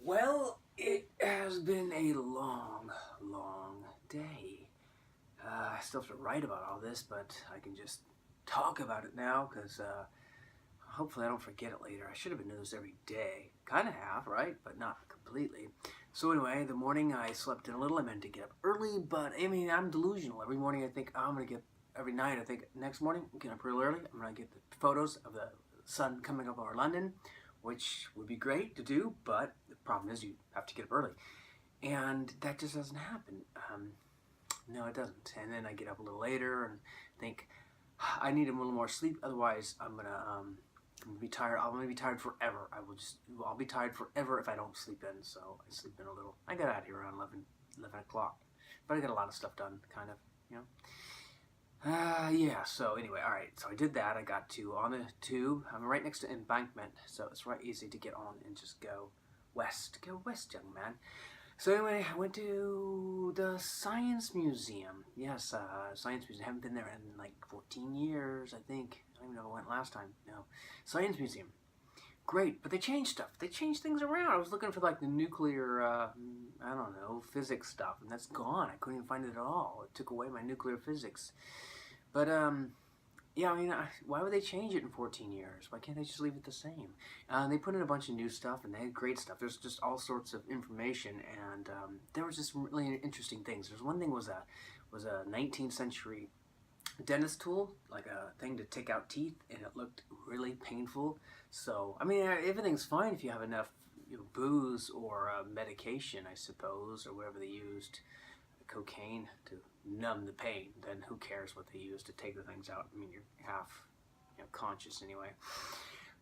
Well, it has been a long, long day. I still have to write about all this, but I can just talk about it now because hopefully I don't forget it later. I should have been doing this every day. Kind of have, right? But not completely. So anyway, the morning I slept in a little. I meant to get up early, but I mean, I'm delusional. Every morning I think, I'm going to get, every night I think, next morning, I'm getting up real early. I'm going to get the photos of the sun coming up over London, which would be great to do, but the problem is you have to get up early. And that just doesn't happen. No, it doesn't. And then I get up a little later and think, I need a little more sleep, otherwise I'm gonna be tired. I'm gonna be tired forever. I'll be tired forever if I don't sleep in. So I sleep in a little. I got out of here around 11 o'clock, but I got a lot of stuff done, kind of, you know. Yeah, so anyway, all right, so I did that. I got on the tube. I'm right next to Embankment, so it's right easy to get on and just go west. Go west, young man. So anyway, I went to the Science Museum. Yes, Science Museum. I haven't been there in like 14 years, I think. I don't even know if I went last time. No. Science Museum. Great, but they changed stuff. They changed things around. I was looking for like the nuclear, I don't know, physics stuff, and that's gone. I couldn't even find it at all. It took away my nuclear physics. But, yeah, I mean, why would they change it in 14 years? Why can't they just leave it the same? They put in a bunch of new stuff, and they had great stuff. There's just all sorts of information, and there was just really interesting things. There's one thing was a 19th century dentist tool, like a thing to take out teeth, and it looked really painful. So, I mean, everything's fine if you have enough booze or medication, I suppose, or whatever they used. Cocaine to numb the pain, then who cares what they use to take the things out? I mean, you're half conscious anyway.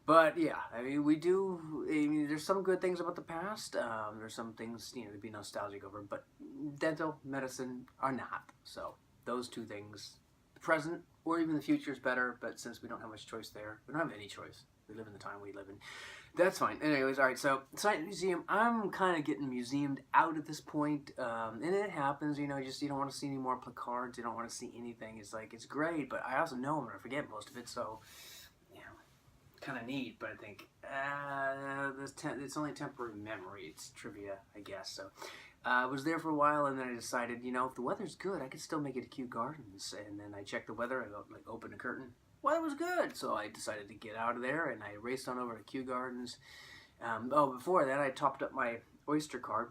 But yeah, I mean, there's some good things about the past. There's some things to be nostalgic over, but dental medicine are not. So those two things, the present or even the future is better, but since we don't have much choice there, we don't have any choice. We live in the time we live in. That's fine. Anyways, all right, so Science Museum, I'm kind of getting museumed out at this point, and it happens, you don't want to see any more placards, you don't want to see anything. It's like, it's great, but I also know I'm going to forget most of it, so, kind of neat, but I think, it's only temporary memory. It's trivia, I guess, so. I was there for a while, and then I decided, if the weather's good, I could still make it to Kew Gardens, and then I checked the weather, I opened a curtain. Well, it was good, so I decided to get out of there, and I raced on over to Kew Gardens. Before that, I topped up my Oyster card,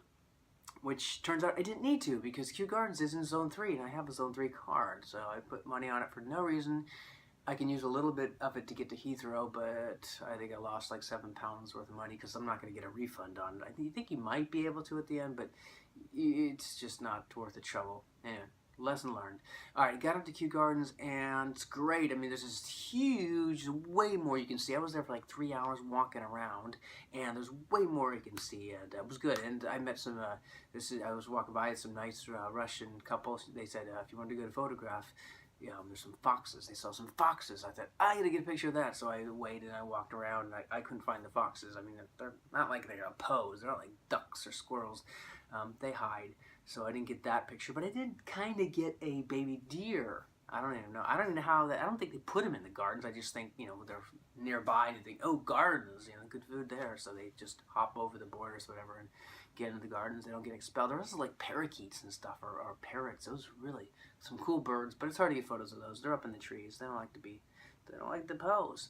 which turns out I didn't need to, because Kew Gardens is in Zone 3, and I have a Zone 3 card, so I put money on it for no reason. I can use a little bit of it to get to Heathrow, but I think I lost like £7 worth of money, because I'm not going to get a refund on it. I think you might be able to at the end, but it's just not worth the trouble. Anyway. Lesson learned. Alright, got up to Kew Gardens, and it's great. I mean, there's this huge, way more you can see. I was there for like 3 hours walking around, and there's way more you can see, and it was good. And I met some, I was walking by some nice Russian couples. They said, if you want to go to photograph, there's some foxes. They saw some foxes. I thought, I gotta get a picture of that. So I waited, and I walked around, and I couldn't find the foxes. I mean, they're not like they're gonna pose. They're not like ducks or squirrels. They hide. So I didn't get that picture, but I did kind of get a baby deer. I don't even know. I don't even know how that. I don't think they put them in the gardens. I just think they're nearby and they think, oh, gardens, good food there. So they just hop over the borders, whatever, and get into the gardens. They don't get expelled. The rest is like parakeets and stuff, or parrots. Those are really some cool birds, but it's hard to get photos of those. They're up in the trees. They don't like to pose.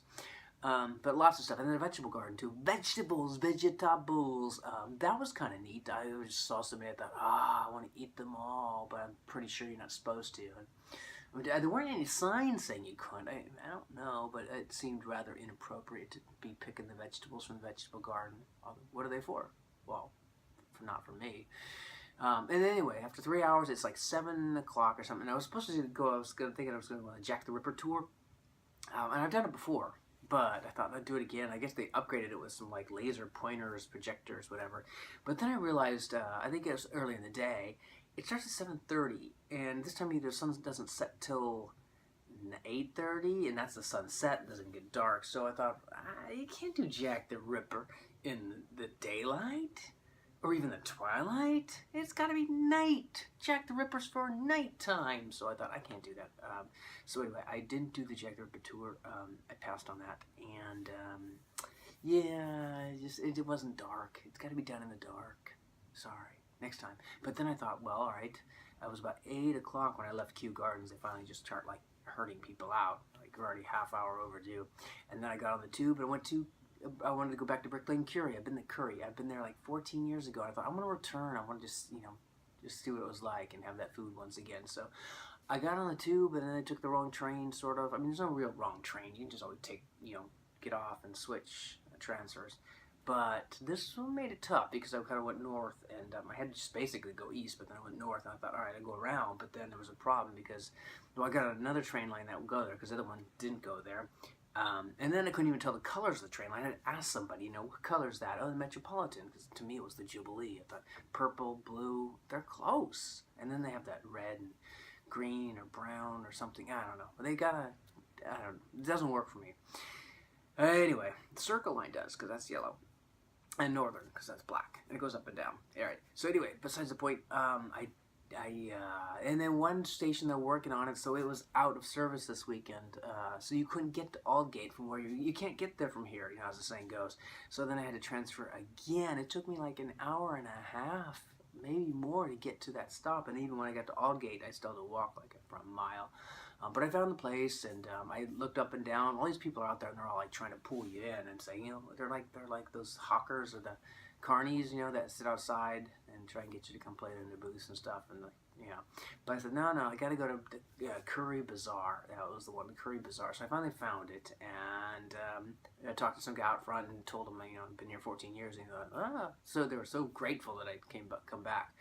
But lots of stuff. And then a vegetable garden too. Vegetables. That was kind of neat. I just saw somebody, I thought, I want to eat them all, but I'm pretty sure you're not supposed to. And there weren't any signs saying you couldn't. I don't know, but it seemed rather inappropriate to be picking the vegetables from the vegetable garden. What are they for? Well, not for me. And anyway, after 3 hours, it's like 7 o'clock or something. I was supposed to go, I was thinking I was going to go on a Jack the Ripper tour. And I've done it before. But I thought I'd do it again. I guess they upgraded it with some like laser pointers, projectors, whatever. But then I realized, I think it was early in the day, it starts at 7:30, and this time of year the sun doesn't set till 8:30, and that's the sunset. It doesn't get dark. So I thought, you can't do Jack the Ripper in the daylight. or even the twilight. It's got to be night. Jack the Ripper's for nighttime. So I thought, I can't do that. So anyway, I didn't do the Jack the Ripper tour. I passed on that. And yeah, it wasn't dark. It's got to be done in the dark. Sorry, next time. But then I thought, well, all right. It was about 8 o'clock when I left Kew Gardens. They finally just start like herding people out. Like we're already half hour overdue. And then I got on the tube and I wanted to go back to Brick Lane Curry. I've been to Curry. I've been there like 14 years ago. I thought, I'm going to return. I want to just, just see what it was like and have that food once again. So I got on the tube and then I took the wrong train, sort of. I mean, there's no real wrong train. You can just always take, get off and switch transfers. But this one made it tough because I kind of went north and I had to just basically go east, but then I went north and I thought, all right, I'll go around. But then there was a problem because, I got another train line that would go there because the other one didn't go there. And then I couldn't even tell the colors of the train line. I had to ask somebody, what color is that? Oh, the Metropolitan, because to me it was the Jubilee. I thought purple, blue, they're close. And then they have that red and green or brown or something. I don't know. But it doesn't work for me. Anyway, the Circle line does because that's yellow. And Northern, because that's black, and it goes up and down. All right. So anyway, besides the point, and then one station they're working on it, so it was out of service this weekend. So you couldn't get to Aldgate from where you can't get there from here, as the saying goes. So then I had to transfer again. It took me like an hour and a half, maybe more, to get to that stop. And even when I got to Aldgate, I still had to walk like for a mile. But I found the place, and I looked up and down. All these people are out there, and they're all like trying to pull you in and say, they're like those hawkers or the carnies, that sit outside and try and get you to come play in their booths and stuff. And but I said, no, I got to go to the Curry Bazaar. That was the one, the Curry Bazaar. So I finally found it, and I talked to some guy out front and told him, I've been here 14 years. And he thought, so they were so grateful that I come back.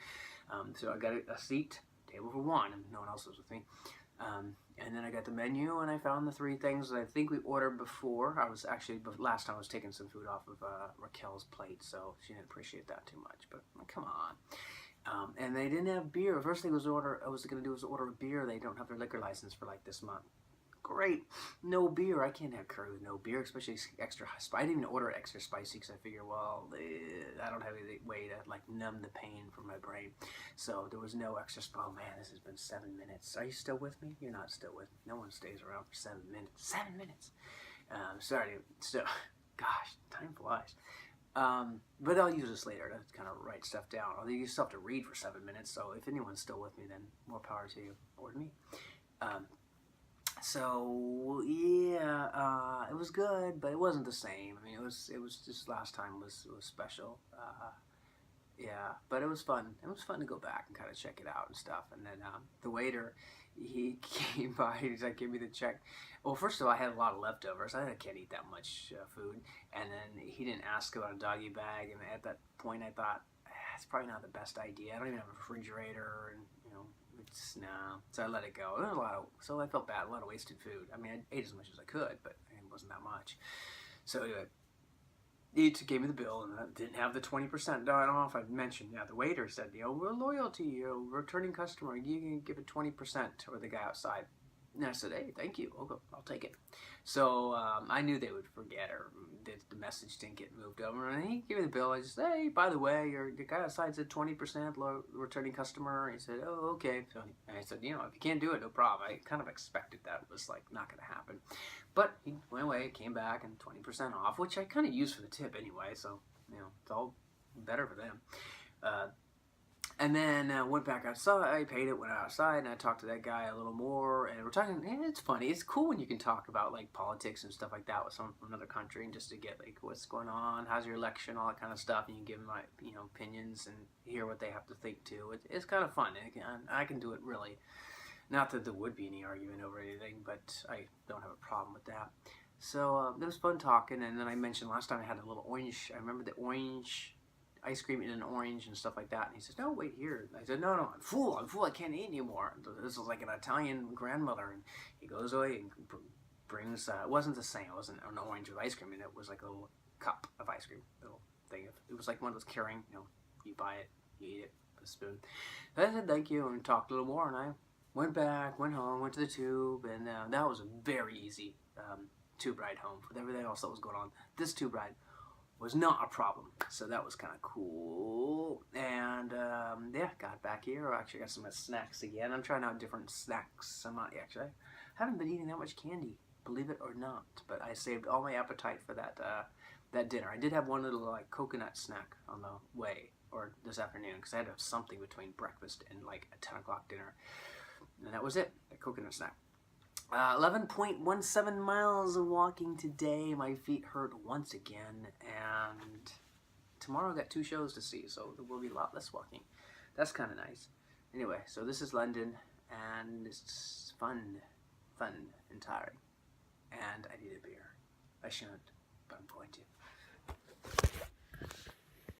So I got a seat, table for one, and no one else was with me. And then I got the menu, and I found the 3 things that I think we ordered before. Last time I was taking some food off of Raquel's plate, so she didn't appreciate that too much. But come on. And they didn't have beer. The first thing I was going to do was order a beer. They don't have their liquor license for like this month. Great, no beer. I can't have curry with no beer, especially extra spicy. I didn't even order it extra spicy because I figure, I don't have any way to like numb the pain from my brain. So there was no extra. Oh man, this has been 7 minutes. Are you still with me? You're not still with me. No one stays around for 7 minutes. 7 minutes. Sorry. So, gosh, time flies. But I'll use this later to kind of write stuff down. Although you still have to read for 7 minutes. So if anyone's still with me, then more power to you or to me. So yeah, it was good, but it wasn't the same. I mean, it was just last time was special. Yeah, but it was fun. It was fun to go back and kind of check it out and stuff. And then the waiter, he came by. He's like, "Give me the check." Well, first of all, I had a lot of leftovers. I can't eat that much food. And then he didn't ask about a doggy bag. And at that point, I thought, it's probably not the best idea. I don't even have a refrigerator, and no. So I let it go. There was so I felt bad. A lot of wasted food. I mean, I ate as much as I could, but it wasn't that much. So anyway, he gave me the bill, and I didn't have the 20% off. I mentioned, the waiter said, we're loyal to you, returning customer. You can give it 20%, or the guy outside. And I said, hey, thank you. I'll take it. So I knew they would forget, or the message didn't get moved over. And he gave me the bill. I just said, hey, by the way, your guy outside said 20% returning customer. And he said, oh, okay. So I said, if you can't do it, no problem. I kind of expected that was like not going to happen. But he went away, came back, and 20% off, which I kind of used for the tip anyway. So, it's all better for them. And then went back outside. I paid it, went outside, and I talked to that guy a little more. And we're talking. And it's funny. It's cool when you can talk about like politics and stuff like that with someone from another country, and just to get like what's going on, how's your election, all that kind of stuff. And you can give them my opinions and hear what they have to think too. It's kind of fun. And I can do it really. Not that there would be any argument over anything, but I don't have a problem with that. So it was fun talking. And then I mentioned last time I had a little orange. I remember the orange ice cream in an orange and stuff like that. And he says, no, wait here. And I said, no, I'm full. I can't eat anymore. This was like an Italian grandmother. And he goes away and brings, it wasn't the same. It wasn't an orange with ice cream. And it was like a little cup of ice cream, little thing. It was like one of those carrying, you buy it, you eat it with a spoon. So I said, thank you, and talked a little more. And I went back, went home, went to the tube. And that was a very easy tube ride home with everything else that was going on. This tube ride was not a problem, so that was kind of cool. And got back here. Actually got some snacks again. I'm trying out different snacks. I haven't been eating that much candy, believe it or not, but I saved all my appetite for that that dinner. I did have one little like coconut snack on the way, or this afternoon, because I had to have something between breakfast and like a 10 o'clock dinner. And that was it, a coconut snack. 11.17 miles of walking today. My feet hurt once again, and tomorrow I got 2 shows to see, so there will be a lot less walking. That's kind of nice. Anyway, so this is London, and it's fun and tiring. And I need a beer. I shouldn't, but I'm going to.